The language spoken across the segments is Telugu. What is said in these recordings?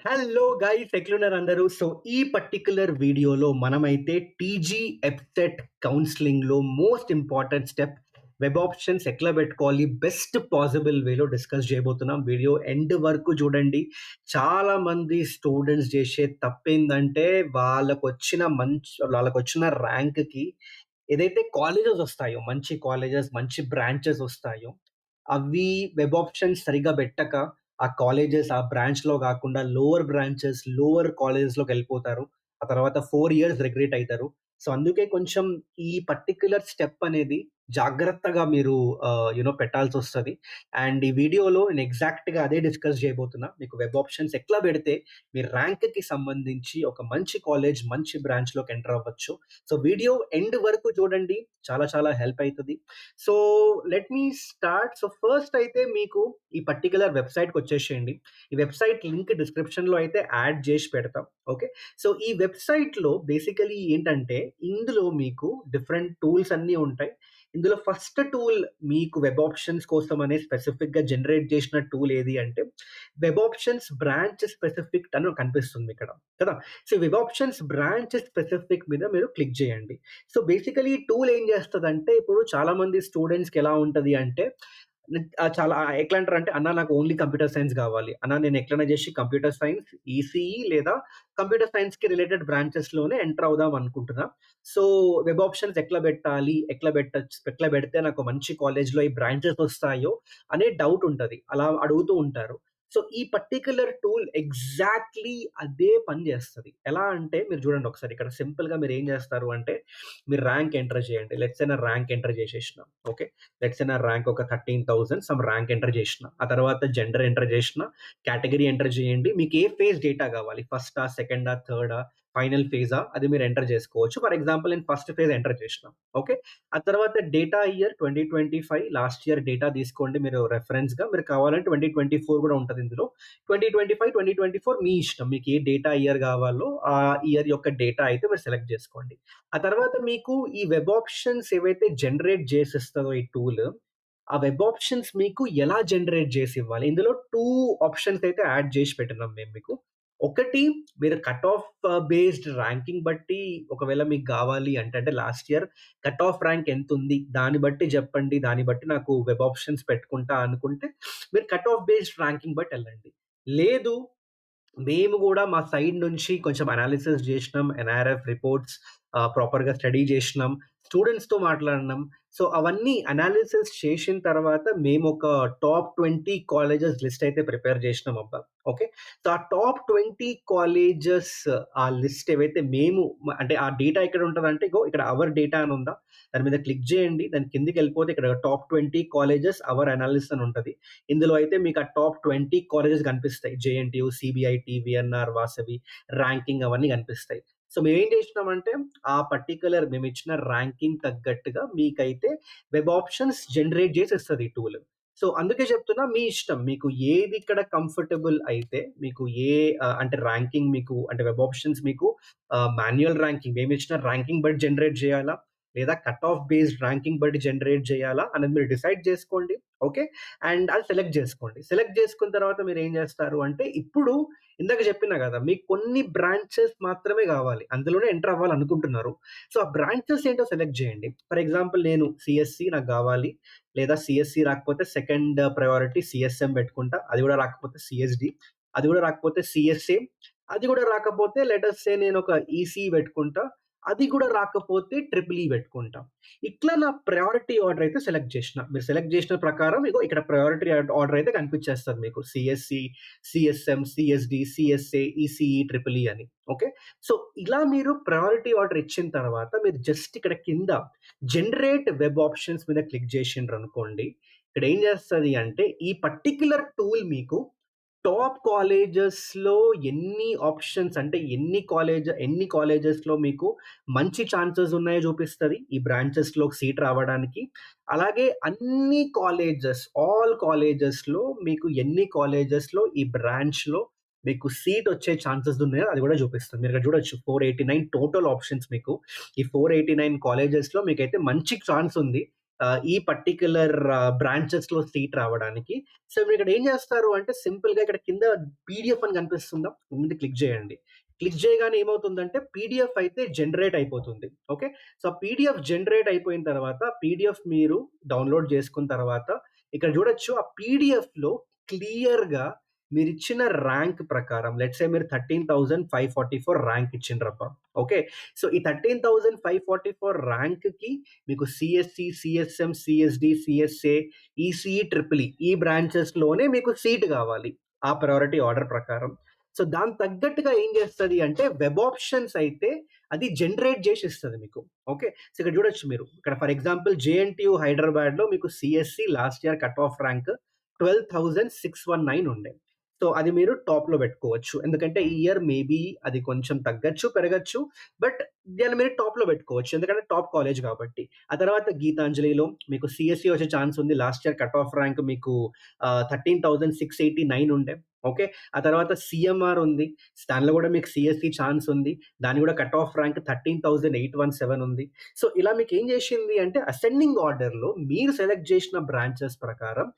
హలో గైస్ ఎట్లున్నారు అందరూ? సో ఈ పర్టిక్యులర్ వీడియోలో మనమైతే టీజీ ఎబ్సెట్ కౌన్సిలింగ్‌లో most important step web options ఎట్లా పెట్టుకోవాలి బెస్ట్ పాసిబుల్ వేలో డిస్కస్ చేయబోతున్నాం. వీడియో ఎండ్ వరకు చూడండి. చాలా మంది స్టూడెంట్స్ చేసే తప్పేందంటే వాళ్ళకొచ్చిన ర్యాంక్‌కి ఏదైతే కాలేజెస్ వస్తాయో, మంచి కాలేజెస్, మంచి బ్రాంచెస్ వస్తాయో, అవి వెబ్ ఆప్షన్స్ సరిగ్గా పెట్టక ఆ కాలేజెస్ ఆ బ్రాంచ్‌లో గాకుండా లోవర్ బ్రాంచెస్, లోవర్ కాలేజెస్‌లోకెళ్ళిపోతారు. ఆ తర్వాత 4 ఇయర్స్ రిగ్రెట్ అయితారు. సో, అందుకే కొంచెం ఈ పర్టిక్యులర్ స్టెప్ అనేది జాగ్రత్తగా మీరు పెట్టాల్సొస్తది. అండ్ ఈ వీడియోలో నేను ఎగ్జాక్ట్‌గా అదే డిస్కస్ చేయబోతున్నా. మీకు వెబ్ ఆప్షన్స్ ఎట్లా పెడితే మీ ర్యాంక్‌కి సంబంధించి ఒక మంచి కాలేజ్, మంచి బ్రాంచ్‌లోకి ఎంటర్ అవ్వచ్చు. సో, వీడియో ఎండ్ వరకు చూడండి. చాలా చాలా హెల్ప్ అయితది. So, let me start. So, first అయితే మీకు ఈ పర్టిక్యులర్ వెబ్‌సైట్‌కొచ్చేసేయండి. ఈ వెబ్‌సైట్ లింక్ డిస్క్రిప్షన్‌లో అయితే యాడ్ జేసి పెడతాం. ఓకే. సో, ఈ వెబ్‌సైట్‌లో బేసికల్లీ ఏంటంటే, ఇందులో మీకు డిఫరెంట్ టూల్స్ అన్నీ ఉంటాయి. ఇందులో ఫస్ట్ టూల్ మీకు వెబ్ ఆప్షన్స్ కోసమనే స్పెసిఫిక్‌గా జనరేట్ చేసిన టూల్ ఏది అంటే, వెబ్ ఆప్షన్స్ బ్రాంచ్ స్పెసిఫిక్ అని కనిపిస్తుంది ఇక్కడ కదా! So, web options branch specific మీద మీరు క్లిక్ చేయండి. సో, బేసికల్లీ ఈ టూల్ ఏం చేస్తదంటే, ఇప్పుడు చాలామంది స్టూడెంట్స్‌కి ఎలా ఉంటది అంటే, చాలా ఎట్లా అంటారంటే, "అన్న నాకు ఓన్లీ కంప్యూటర్ సైన్స్ గావాలి. అన్న నేను ఎట్లైనా చేసి కంప్యూటర్ సైన్స్, ఈసీఈ లేదా కంప్యూటర్ సైన్స్‌కి రిలేటెడ్ బ్రాంచెస్‌లోనే ఎంటర్ అవుదాం అనుకుంటున్నా. సో, వెబ్ ఆప్షన్స్ ఎట్లా పెట్టాలి? ఎట్లా పెడితే నాకు మంచి కాలేజ్‌లో ఈ బ్రాంచెస్ వస్తాయో అనే డౌట్ ఉంటది. అలా అడుగుతూ ఉంటారు. సో, ఈ పర్టిక్యులర్ టూల్ ఎగ్జాక్ట్‌లీ అదే పని చేస్తది. ఎలా అంటే మీరు చూడండి ఒకసారి ఇక్కడ సింపుల్‌గా మీరేం చేస్తారు అంటే, మీరు ర్యాంక్ ఎంటర్ చేయండి. లెట్స్ సే నా ర్యాంక్ ఎంటర్ చేసేసిన. ఓకే. లెట్స్ సే నా ర్యాంక్ ఒక 13,000 సమ్ ర్యాంక్ ఎంటర్ చేసిన. ఆ తర్వాత జెండర్ ఎంటర్ చేసిన, కేటగరీ ఎంటర్ చేయండి. మీకు ఏ ఫేజ్ డేటా కావాలి? ఫస్టా? సెకండా? థర్డా? ఫైనల్ ఫేజా? అది మీరు ఎంటర్ చేసుకోవచ్చు. ఫర్ ఎగ్జాంపుల్ నేను ఫస్ట్ ఫేజ్ ఎంటర్ చేసిన. ఓకే. ఆ తర్వాత data year 2025 last year data తీసుకోండి మీరు రెఫరెన్స్‌గా. మీరు కావాలంటే 2024 కూడా ఉంటది ఇందులో. 2025, 2024 మీ ఇష్టం. మీకు ఏ డేటా ఇయర్ కావాలో ఆ ఇయర్ యొక్క డేటా అయితే మీరు సెలెక్ట్ చేసుకోండి. ఆ తర్వాత మీకు ఈ వెబ్ ఆప్షన్స్ ఏవైతే జనరేట్ చేసిస్తదో ఈ టూల్, ఆ వెబ్ ఆప్షన్స్ మీకు ఎలా జనరేట్ చేసివ్వాలి? ఇందులో 2 ఆప్షన్స్ అయితే యాడ్ చేసి పెట్టినాం మేము మీకు. ఒకటి మీరు కట్ ఆఫ్ బేస్డ్ ర్యాంకింగ్ బట్టి ఒకవేళ మీకు గావాలి అంటే last year cut off rank ఎంతుంది? దాన్ని బట్టి చెప్పండి. దాన్ని బట్టి నాకు వెబ్ ఆప్షన్స్ పెట్టుకుంటా అనుకుంటే మీరు కట్ ఆఫ్ బేస్డ్ ర్యాంకింగ్ బట్టి ఎళ్ళండి. లేదు మేము గూడా మా సైడ్ నుంచి కొంచెం అనాలిసిస్ జేసినాం. ఎన్ఆర్ఎఫ్ రిపోర్ట్స్ ప్రాపర్‌గా స్టడీ జేసినాం. స్టూడెంట్స్‌తో మాట్లాడినాం. సో, అవన్నీ అనాలిసిస్ చేసిన తర్వాత మేమొక టాప్ 20 కాలేజెస్ లిస్ట్ అయితే ప్రిపేర్ జేసినామబ్బా! ఓకే. సో, ఆ టాప్ 20 కాలేజెస్ ఆ లిస్ట్ ఏవైతే మేము అంటే ఆ డేటా ఎక్కడుంటదంటే ఇగో ఇక్కడ అవర్ డేటా అని ఉందా? దాని మీద క్లిక్ జేయండి. దాని కిందకెళ్ళిపోతే ఇక్కడ టాప్ 20 కాలేజెస్ అవర్ అనాలిసిస్ అని ఉంటది. ఇందులో అయితే మీకు ఆ టాప్ 20 కాలేజెస్ కనిపిస్తాయి. JNTU, CBIT, VNR, Vasavi ranking అవన్నీ కనిపిస్తాయి. సో, మేమేం చేసినామంటే ఆ పర్టిక్యులర్ మేమిచ్చిన ర్యాంకింగ్ తగ్గట్టుగా మీకైతే వెబ్ ఆప్షన్స్ జనరేట్ చేసి ఇస్తది ఈ టూల్. సో, అందుకే చెప్తున్నా మీ ఇష్టం. మీకు ఏది ఇక్కడ కంఫర్టబుల్ అయితే మీకు అంటే ర్యాంకింగ్ మీకు అంటే వెబ్ ఆప్షన్స్ మీకు మాన్యుయల్ ర్యాంకింగ్ మేమిచ్చిన ర్యాంకింగ్ బట్టి జనరేట్ చేయాలా? లేదా కట్ ఆఫ్ బేస్డ్ ర్యాంకింగ్ బట్టి జనరేట్ చేయాలా? అనేది మీరు డిసైడ్ చేసుకోండి. ఓకే. అండ్ అది సెలెక్ట్ జేసుకోండి. సెలెక్ట్ జేసుకున్న తర్వాత మీరేం జేస్తారు అంటే, ఇప్పుడు ఇందాక చెప్పినా గదా! మీకు కొన్ని బ్రాంచెస్ మాత్రమే గావాలి. అందులోనే ఎంటర్ అవ్వాలనుకుంటున్నారు. సో, ఆ బ్రాంచెస్ ఏంటో సెలెక్ట్ జేయండి. ఫర్ ఎగ్జాంపుల్ నేను సీఎస్‌సి నాకు గావాలి. లేదా సీఎస్‌సి రాకపోతే సెకండ్ ప్రయారిటీ సీఎస్ఎం బెట్టుకుంటా. అది గూడా రాకపోతే సీఎస్‌డి. అది గూడా రాకపోతే సీఎస్ఏ. అది గూడా రాకపోతే లెట్ అస్ సే నేనొక ఈసీఈ బెట్టుకుంటా. అది గూడా రాకపోతే ట్రిపుల్ ఈ బెట్టుకుంటా. ఇట్లా నా ప్రయారిటీ ఆర్డర్ అయితే సెలెక్ట్ చేసిన. మీరు సెలెక్ట్ చేసిన ప్రకారం ఇగో ఇక్కడ ప్రయారిటీ ఆర్డర్ అయితే కనిపించేస్తది మీకు. CSC, CSM, CSD, CSA, ECE, triple E అని. ఓకే. సో, ఇలా మీరు ప్రయారిటీ ఆర్డర్ ఇచ్చిన తర్వాత మీరు జస్ట్ ఇక్కడ కింద జనరేట్ వెబ్ ఆప్షన్స్ మీద క్లిక్ చేసిండ్రనుకోండి. ఇక్కడ ఏం చేస్తది అంటే ఈ పర్టిక్యులర్ టూల్ మీకు టాప్ కాలేజెస్‌లో ఎన్ని ఆప్షన్స్ అంటే ఎన్ని కాలేజెస్‌లో మీకు మంచి ఛాన్సెస్ ఉన్నాయో చూపిస్తది. ఈ బ్రాంచెస్‌లోకి సీట్ రావడానికి. అలాగే అన్ని కాలేజెస్, ఆల్ కాలేజెస్‌లో మీకు ఎన్ని కాలేజెస్‌లో ఈ బ్రాంచ్‌లో మీకు సీట్ వచ్చే ఛాన్సెస్ ఉన్నాయో అది కూడా చూపిస్తుంది. మీరు ఇక్కడ చూడొచ్చు 489 టోటల్ ఆప్షన్స్ మీకు. ఈ 489 కాలేజెస్‌లో మీకైతే మంచి ఛాన్స్ ఉంది. ఈ పర్టిక్యులర్ బ్రాంచెస్‌లో సీట్ రావడానికి. సో, మీరిక్కడ ఏం చేస్తారు అంటే సింపుల్‌గా ఇక్కడ కింద పీడీఎఫ్ అని కనిపిస్తుందా? మీద క్లిక్ చేయండి. క్లిక్ చేయగానే ఏమవుతుందంటే పీడీఎఫ్ అయితే జనరేట్ అయిపోతుంది. ఓకే. సో, ఆ పీడీఎఫ్ జనరేట్ అయిపోయిన తర్వాత పీడీఎఫ్ మీరు డౌన్‌లోడ్ చేసుకున్న తర్వాత ఇక్కడ చూడొచ్చు ఆ పీడీఎఫ్‌లో క్లియర్‌గా మీరిచ్చిన ర్యాంక్ ప్రకారం లెట్స్ సే మీరు 13,544 ర్యాంక్ ఇచ్చిండ్రబ్బా. ఓకే. సో, ఈ 13,544 ర్యాంక్‌కి మీకు CSC, CSM, CSD, CSA, ECE, triple E ఈ బ్రాంచెస్‌లోనే మీకు సీట్ గావాలి. ఆ ప్రయారిటీ ఆర్డర్ ప్రకారం. సో, దానికి తగ్గట్టుగా ఏం చేస్తది అంటే వెబ్ ఆప్షన్స్ అయితే అది జనరేట్ చేసి ఇస్తది మీకు. ఓకే. సో, ఇక్కడ చూడొచ్చు మీరు. ఇక్కడ ఫర్ ఎగ్జాంపుల్ జేఎన్‌టీయూ హైదరాబాద్‌లో మీకు CSC last year cut off rank 12,619 ఉండే. సో, అది మీరు టాప్‌లో పెట్టుకోవచ్చు. ఎందుకంటే ఈ ఇయర్ మేబీ అది కొంచెం తగ్గొచ్చు, పెరగొచ్చు. బట్ దాన్ని మీరు టాప్‌లో పెట్టుకోవచ్చు. ఎందుకంటే టాప్ కాలేజ్ కాబట్టి. ఆ తర్వాత గీతాంజలిలో మీకు సీఎస్‌సి వచ్చే ఛాన్స్ ఉంది. Last year cut off rank మీకు 13,689 ఉండే. ఓకే. ఆ తర్వాత సీఎంఆర్ ఉంది. దానిలో కూడా మీకు సీఎస్‌సి ఛాన్స్ ఉంది. దాని కూడా కట్ ఆఫ్ ర్యాంక్ 13,817 ఉంది. సో, ఇలా మీకేం చేసింది అంటే అసెండింగ్ ఆర్డర్‌లో మీరు సెలెక్ట్ చేసిన బ్రాంచెస్ ప్రకారం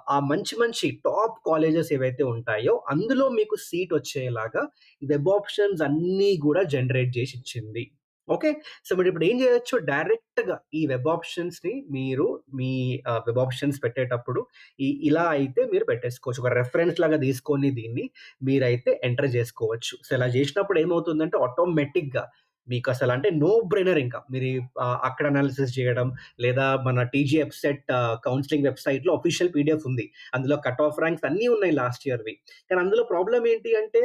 ఆ మంచి మంచి టాప్ కాలేజెస్ ఏవైతే ఉంటాయో అందులో మీకు సీట్ వచ్చేలాగా వెబ్ ఆప్షన్స్ అన్నీ గూడా జనరేట్ జేసి ఇచ్చింది. ఓకే. సో, మీరిప్పుడు ఏం జేయొచ్చు డైరెక్ట్‌గా ఈ వెబ్ ఆప్షన్స్‌ని మీరు మీ వెబ్ ఆప్షన్స్ పెట్టేటప్పుడు ఇలా అయితే మీరు పెట్టేసుకోవచ్చు. ఒక రిఫరెన్స్ లాగా తీసుకొని దీన్ని మీరైతే ఎంటర్ జేసుకోవచ్చు. సో, ఇలా జేసినప్పుడు ఏమవుతుందంటే ఆటోమేటిక్‌గా మీకసలు అంటే నో బ్రైనర్ ఇంకా. మీరు అక్కడ అనాలిసిస్ జేయడం లేదా మన టీజీ ఎఫ్‌సెట్ కౌన్సెలింగ్ వెబ్‌సైట్‌లో ఆఫిషియల్ పీడీఎఫ్ ఉంది. అందులో కట్ ఆఫ్ ర్యాంక్స్ అన్నీ ఉన్నాయి లాస్ట్ ఇయర్‌వి. కానీ అందులో ప్రాబ్లమ్ ఏంటి అంటే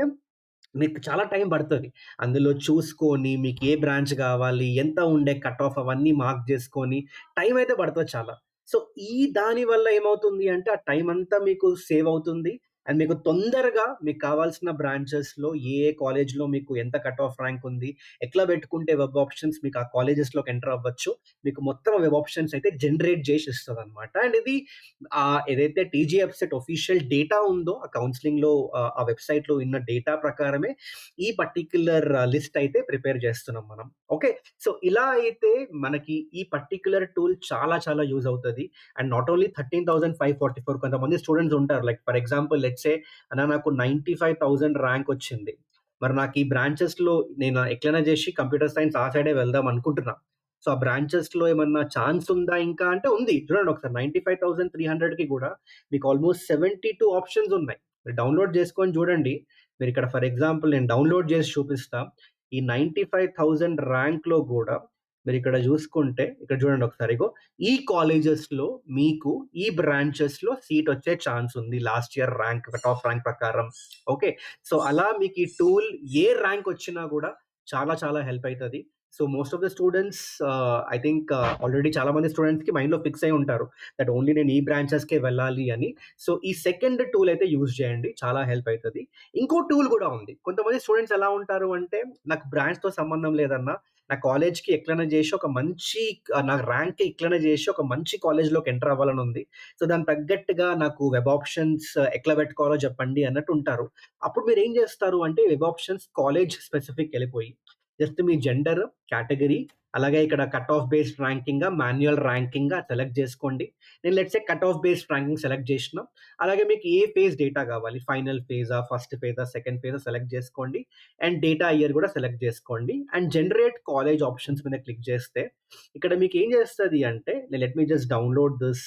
మీకు చాలా టైం పడతది. అందులో చూసుకొని మీకు ఏ బ్రాంచ్ గావాలి, ఎంత ఉండే కట్ ఆఫ్ అవన్నీ మార్క్ జేసుకొని టైం అయితే పడతది చాలా. సో, దాని వల్ల ఏమవుతుంది అంటే ఆ టైం అంతా మీకు సేవ్ అవుతుంది. అండ్ మీకు తొందరగా మీకు కావాల్సిన బ్రాంచెస్‌లో ఏ కాలేజ్‌లో మీకు ఎంత కట్ ఆఫ్ ర్యాంక్ ఉంది, ఎట్లా పెట్టుకుంటే వెబ్ ఆప్షన్స్ మీకు ఆ కాలేజెస్‌లోకి ఎంటర్ అవ్వచ్చు. మీకు మొత్తం వెబ్ ఆప్షన్స్ అయితే జనరేట్ జేసి ఇస్తదనమాట. అండ్ ఇది ఏదైతే టీజీ వెబ్‌సైట్ ఆఫిషియల్ డేటా ఉందో ఆ కౌన్సెలింగ్‌లో ఆ వెబ్‌సైట్‌లో ఉన్న డేటా ప్రకారమే ఈ పర్టిక్యులర్ లిస్ట్ అయితే ప్రిపేర్ చేస్తున్నాం మనం. ఓకే. సో, ఇలా అయితే మనకి ఈ పర్టిక్యులర్ టూల్ చాలా చాలా యూజ్ అవుతది. అండ్ నాట్ ఓన్లీ 13,544 కొంతమంది స్టూడెంట్స్ ఉంటారు. Like for example let's say అన్న నాకు 95,000 ర్యాంక్ వచ్చింది. మరి నాకు ఈ బ్రాంచెస్‌లో నేను ఎట్లైనా చేసి కంప్యూటర్ సైన్స్ ఆ సైడే వెళ్దాం అనుకుంటున్నా. సో, ఆ బ్రాంచెస్‌లో ఏమన్నా ఛాన్స్ ఉందా ఇంకా అంటే ఉంది. చూడండి ఒకసారి 95,300కి గూడా మీకు ఆల్‌మోస్ట్ 72 ఆప్షన్స్ ఉన్నాయి. మీరు డౌన్‌లోడ్ చేసుకొని చూడండి. మీరిక్కడ ఫర్ ఎగ్జాంపుల్ నేను డౌన్‌లోడ్ చేసి చూపిస్తా. ఈ 95,000 ర్యాంక్‌లో గూడా మీరిక్కడ జూసుకుంటే ఇక్కడ చూడండి ఒకసారి ఇగో ఈ కాలేజెస్‌లో మీకు ఈ బ్రాంచెస్‌లో సీట్ వచ్చే ఛాన్స్ ఉంది. Last year rank cut off rank ప్రకారం. ఓకే. సో, అలా మీకు ఈ టూల్ ఏ ర్యాంక్ వచ్చినా గూడా చాలా చాలా హెల్ప్ అయితది. So, most of the students I think already చాలా మంది స్టూడెంట్స్‌కి మైండ్‌లో ఫిక్స్ అయ్యి ఉంటారు. దట్ ఓన్లీ నేను ఈ బ్రాంచెస్‌కే వెళ్ళాలి అని. సో, ఈ సెకండ్ టూల్ అయితే యూజ్ చేయండి. చాలా హెల్ప్ అయితది. ఇంకో టూల్ గూడా ఉంది. కొంతమంది స్టూడెంట్స్ ఎలా ఉంటారు అంటే నాకు బ్రాంచ్‌తో సంబంధం లేదన్నా నా కాలేజ్‌కి ఎట్లైనా జేసి ఒక మంచి నా ర్యాంక్ ఎట్లైనా జేసి ఒక మంచి కాలేజ్‌లోకి ఎంటర్ అవ్వాలని ఉంది. సో, దానికి తగ్గట్టుగా నాకు వెబ్ ఆప్షన్స్ ఎట్లా పెట్టుకోవాలో చెప్పండి అన్నట్టు ఉంటారు. అప్పుడు మీరేం జేస్తారు అంటే వెబ్ ఆప్షన్స్ కాలేజ్ స్పెసిఫిక్ ఎళ్ళిపోయి జస్ట్ మీ జెండర్, కేటగరీ అలాగే ఇక్కడ కట్ ఆఫ్ బేస్డ్ ర్యాంకింగా, మాన్యుయల్ ర్యాంకింగా సెలెక్ట్ జేసుకోండి. నేను let's say cut off based ranking select జేషినా. అలాగే మీకు ఏ ఫేజ్ డేటా గావాలి? ఫైనల్ ఫేజా? ఫస్ట్ ఫేజా? సెకండ్ ఫేజా? సెలెక్ట్ జేసుకోండి. అండ్ డేటా ఇయర్ గూడా సెలెక్ట్ జేసుకోండి. అండ్ జనరేట్ కాలేజ్ ఆప్షన్స్ మీద క్లిక్ జేస్తే ఇక్కడ మీకేం జేస్తది అంటే let me just download this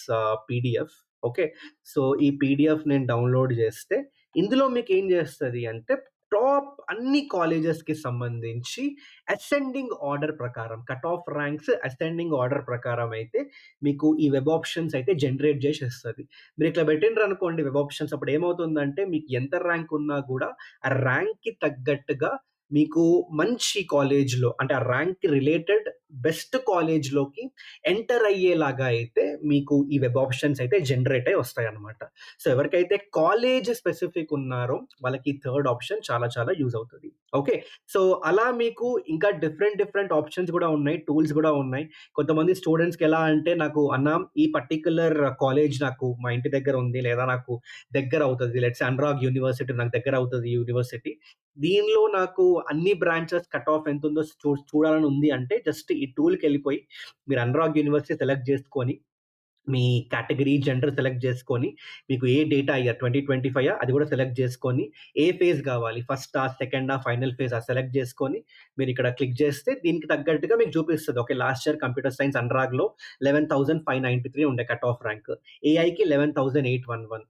PDF. Okay. So, ఈ పీడీఎఫ్ నేను డౌన్‌లోడ్ జేస్తే ఇందులో మీకేం జేస్తది అంటే టాప్ అన్ని కాలేజెస్‌కి సంబంధించి అసెండింగ్ ఆర్డర్ ప్రకారం cut off ranks ascending order ప్రకారం అయితే మీకు ఈ వెబ్ ఆప్షన్స్ అయితే జనరేట్ జేసి ఇస్తది. మీరిట్లా పెట్టిండ్రనుకోండి వెబ్ ఆప్షన్స్ అప్పుడు ఏమవుతుందంటే మీకు ఎంత ర్యాంక్ ఉన్నా గూడా ఆ ర్యాంక్‌కి తగ్గట్టుగా మీకు మంచి కాలేజ్‌లో అంటే ఆ ర్యాంక్‌కి రిలేటెడ్ బెస్ట్ కాలేజ్‌లోకి ఎంటర్ అయ్యేలాగా అయితే మీకు ఈ వెబ్ ఆప్షన్స్ అయితే జనరేట్ అయ్యి వస్తాయన్నమాట. సో, ఎవరికైతే కాలేజ్ స్పెసిఫిక్ ఉన్నారో వాళ్ళకి థర్డ్ ఆప్షన్ చాలా చాలా యూజ్ అవుతది. ఓకే. సో, అలా మీకు ఇంకా డిఫరెంట్ డిఫరెంట్ ఆప్షన్స్ గూడా ఉన్నాయి. టూల్స్ గూడా ఉన్నాయి. కొంతమంది స్టూడెంట్స్‌కి ఎలా అంటే నాకు అన్న ఈ పర్టిక్యులర్ కాలేజ్ నాకు మా ఇంటి దగ్గర ఉంది. లేదా నాకు దగ్గర అవుతది. లెట్స్ సే అనురాగ్ యూనివర్సిటీ నాకు దగ్గర అవుతది యూనివర్సిటీ. దీనిలో నాకు అన్ని బ్రాంచెస్ కట్ ఆఫ్ ఎంతుందో చూడాలని ఉంది అంటే జస్ట్ ఈ టూల్‌కెళ్ళిపోయి మీరు అనురాగ్ యూనివర్సిటీ సెలెక్ట్ చేసుకొని మీ కేటగరీ, జెండర్ సెలెక్ట్ జేసుకొని, మీకు ఏ డేటా ఇయర్ 2025 అది గూడా సెలెక్ట్ జేసుకొని, ఏ ఫేజ్ గావాలి ఫస్టా, సెకండా, ఫైనల్ ఫేజా సెలెక్ట్ జేసుకొని, మీరిక్కడ క్లిక్ జేస్తే దీనికి తగ్గట్టుగా మీకు చూపిస్తది. Okay. Last year computer science అనురాగ్‌లో 11,593 ఉండే కట్ ఆఫ్ ర్యాంక్. ఏఐకి 11,811.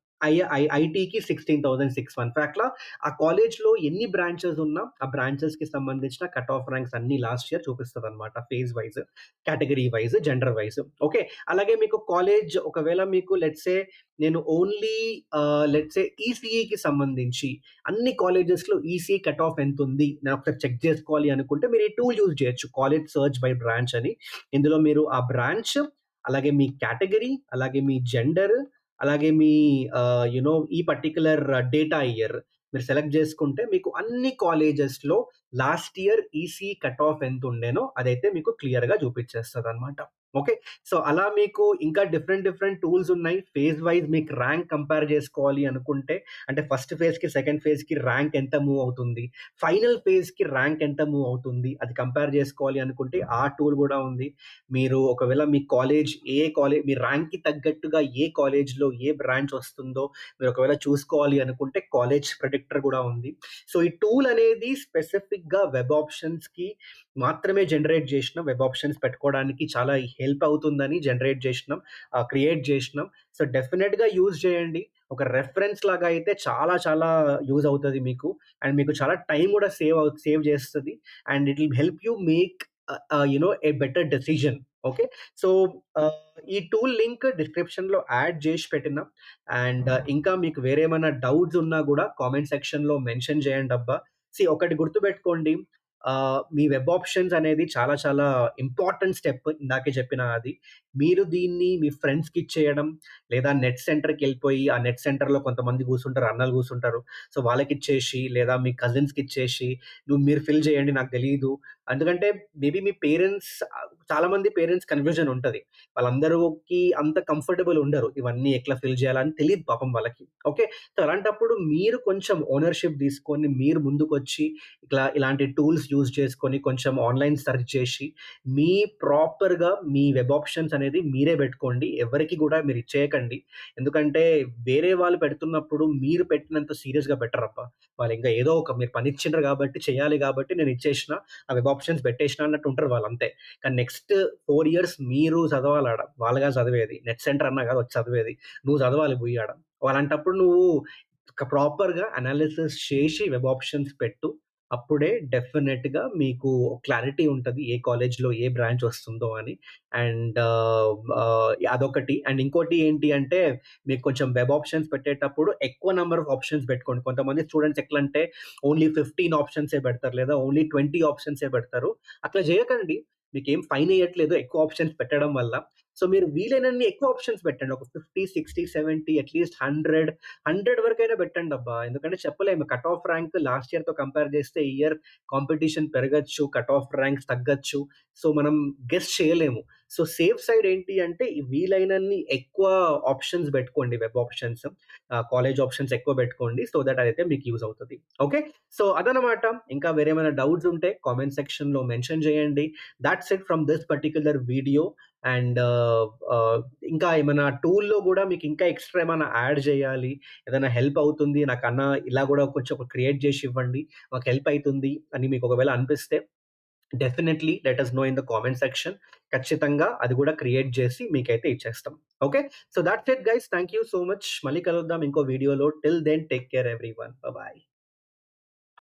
ఐటీకి 16,615 అట్లా ఆ కాలేజ్‌లో ఎన్ని బ్రాంచెస్ ఉన్నా, ఆ బ్రాంచెస్‌కి సంబంధించిన కట్ ఆఫ్ ర్యాంక్స్ అన్నీ లాస్ట్ ఇయర్ చూపిస్తదనమాట. Phase wise, category wise, gender wise. Okay. అలాగే మీకు కాలేజ్ ఒకవేళ మీకు లెట్స్ సే నేను ఓన్లీ లెట్స్ సే ఈసీఈకి సంబంధించి అన్ని కాలేజెస్‌లో ఈసీఈ కట్ ఆఫ్ ఎంతుంది? నేను ఒకసారి చెక్ చేసుకోవాలి అనుకుంటే మీరు ఈ టూల్ యూజ్ చేయొచ్చు. కాలేజ్ సెర్చ్ బై బ్రాంచ్ అని. ఇందులో మీరు ఆ బ్రాంచ్, అలాగే మీ కేటగరీ, అలాగే మీ జెండర్, అలాగే మీ ఈ పర్టిక్యులర్ డేటా ఇయర్ మీరు సెలెక్ట్ చేసుకుంటే మీకు అన్ని కాలేజెస్‌లో last year ECE cut off ఎంతుండేనో అదైతే మీకు క్లియర్‌గా చూపిచ్చేస్తదనమాట. ఓకే. సో, అలా మీకు ఇంకా డిఫరెంట్ డిఫరెంట్ టూల్స్ ఉన్నాయి. ఫేజ్ వైస్ మీకు ర్యాంక్ కంపేర్ జేసుకోవాలి అనుకుంటే, అంటే ఫస్ట్ ఫేజ్‌కి, సెకండ్ ఫేజ్‌కి ర్యాంక్ ఎంత మూవ్ అవుతుంది. ఫైనల్ ఫేజ్‌కి ర్యాంక్ ఎంత మూవ్ అవుతుంది. అది కంపేర్ జేసుకోవాలి అనుకుంటే ఆ టూల్ గూడా ఉంది. మీరు ఒకవేళ మీ కాలేజ్ మీ ర్యాంక్‌కి తగ్గట్టుగా ఏ కాలేజ్‌లో ఏ బ్రాంచ్ వస్తుందో మీరు ఒకవేళ చూసుకోవాలి అనుకుంటే కాలేజ్ ప్రిడిక్టర్ గూడా ఉంది. సో, ఈ టూల్ అనేది స్పెసిఫిక్‌గా వెబ్ ఆప్షన్స్‌కి మాత్రమే జనరేట్ జేసినాం. వెబ్ ఆప్షన్స్ పెట్టుకోవడానికి చాలా హెల్ప్ అవుతుందని జనరేట్ జేసినాం. క్రియేట్ జేసినాం. సో, డెఫినిట్‌గా యూజ్ చేయండి. ఒక రెఫరెన్స్ లాగా అయితే చాలా చాలా యూజ్ అవుతది మీకు. అండ్ మీకు చాలా టైమ్ గూడా సేవ్ చేస్తది. And it will help you make a better decision. Okay. So, ఈ టూల్ లింక్ డిస్క్రిప్షన్‌లో యాడ్ జేసి పెట్టినా. అండ్ ఇంకా మీకు వేరేమన్నా డౌట్స్ ఉన్నా గూడా కామెంట్ సెక్షన్‌లో మెన్షన్ చేయండబ్బా. ఒకటి గుర్తుపెట్టుకోండి. మీ వెబ్ ఆప్షన్స్ అనేది చాలా చాలా ఇంపార్టెంట్ స్టెప్ ఇందాకే చెప్పిన అది. మీరు దీన్ని మీ ఫ్రెండ్స్‌కిచ్చేయడం, లేదా నెట్ సెంటర్‌కెళ్ళిపోయి, ఆ నెట్ సెంటర్‌లో కొంతమంది కూర్చుంటారు, అన్నలు కూర్చుంటారు. సో, వాళ్ళకిచ్చేసి, లేదా మీ కజిన్స్‌కిచ్చేసి, మీరు ఫిల్ చేయండి నాకు తెలీదు. ఎందుకంటే మేబీ మీ పేరెంట్స్ చాలామంది పేరెంట్స్ కన్‌ఫ్యూజన్ ఉంటది. వాళ్ళందరూకి అంత కంఫర్టబుల్ ఉండరు. ఇవన్నీ ఎట్లా ఫిల్ చేయాలని తెలీదు పాపం వాళ్ళకి. ఓకే. సో, అలాంటప్పుడు మీరు కొంచెం ఓనర్‌షిప్ తీసుకొని, మీరు ముందుకొచ్చి ఇలాంటి టూల్స్ యూజ్ చేసుకొని కొంచెం ఆన్‌లైన్ సెర్చ్ చేసి, మీ ప్రాపర్‌గా మీ వెబ్ ఆప్షన్స్ అనేది మీరే పెట్టుకోండి. ఎవరికీ గూడా మీరు ఇచ్చేయకండి. ఎందుకంటే వేరే వాళ్ళు పెడుతున్నప్పుడు మీరు పెట్టినంత సీరియస్‌గా పెట్టరబ్బా. వాళ్ళింకా ఏదో ఒక మీరు పనిచ్చిండ్రు గాబట్టి, చేయాలి గాబట్టి నేను ఇచ్చేషినా, ఆ వెబ్ ఆప్షన్స్ పెట్టేషినా అన్నట్టు ఉంటారు వాళ్ళంతే. కానీ నెక్స్ట్ 4 ఇయర్స్ మీరు చదవాలాడ. వాళ్ళు గాదు చదివేది. నెట్ సెంటర్ అన్నా గాదు వచ్చి చదివేది. నువ్వు చదవాలి బోయి ఆడ. అలాంటప్పుడు నువ్వు ప్రాపర్‌గా అనాలిసిస్ చేసి వెబ్ ఆప్షన్స్ పెట్టు. అప్పుడే డెఫినిట్‌గా మీకు క్లారిటీ ఉంటది. ఏ కాలేజ్‌లో ఏ బ్రాంచ్ వస్తుందో అని. అండ్ అదొకటి. అండ్ ఇంకోటి ఏంటి అంటే, మీకు కొంచెం వెబ్ ఆప్షన్స్ పెట్టేటప్పుడు ఎక్కువ నంబర్ ఆఫ్ ఆప్షన్స్ పెట్టుకోండి. కొంతమంది స్టూడెంట్స్ ఎట్లంటే ఓన్లీ 15 ఆప్షన్సే పెడతారు. లేదా ఓన్లీ 20 ఆప్షన్సే పెడతారు. అట్లా చేయకండి. మీకేం ఫైన్ ఎయట్లేదు ఎక్కువ ఆప్షన్స్ పెట్టడం వల్ల. సో, మీరు వీలైనన్ని ఎక్కువ ఆప్షన్స్ పెట్టండి. ఒక 50, 60, 70 అట్‌లీస్ట్ 100 వరకైనా పెట్టండబ్బా. ఎందుకంటే చెప్పలేము. కట్ ఆఫ్ ర్యాంక్ లాస్ట్ ఇయర్‌తో కంపేర్ చేస్తే ఈ ఇయర్ కాంపిటీషన్ పెరగొచ్చు. కట్ ఆఫ్ ర్యాంక్స్ తగ్గొచ్చు. సో, మనం గెస్ చేయలేము. సో, సేఫ్ సైడ్ ఏంటి అంటే వీలైనన్ని ఎక్కువ ఆప్షన్స్ పెట్టుకోండి. వెబ్ ఆప్షన్స్, కాలేజ్ ఆప్షన్స్ ఎక్కువ పెట్టుకోండి. సో థట్ అదైతే మీకు యూజ్ అవుతది. ఓకే. సో, అదనమాట. ఇంకా వేరేమైనా డౌట్స్ ఉంటే కామెంట్ సెక్షన్‌లో మెన్షన్ చేయండి. Thoughts it from this particular video. And ఇంకా ఏమైనా టూల్‌లో గూడా మీకు ఇంకా ఎక్స్‌ట్రా ఏమైనా యాడ్ చేయాలి. ఏదైనా హెల్ప్ అవుతుంది. నాకన్నా ఇలా గూడా కొంచెం క్రియేట్ చేసి ఇవ్వండి. మాకు హెల్ప్ అయితుంది అని మీకు ఒకవేళ అనిపిస్తే definitely let us know in the comment section. ఖచ్చితంగా అది గూడా క్రియేట్ చేసి మీకైతే ఇచ్చేస్తాం. Okay. So that's it guys. Thank you so much. మళ్ళీ కలుద్దాం ఇంకో వీడియోలో. Till then take care everyone. Bye by.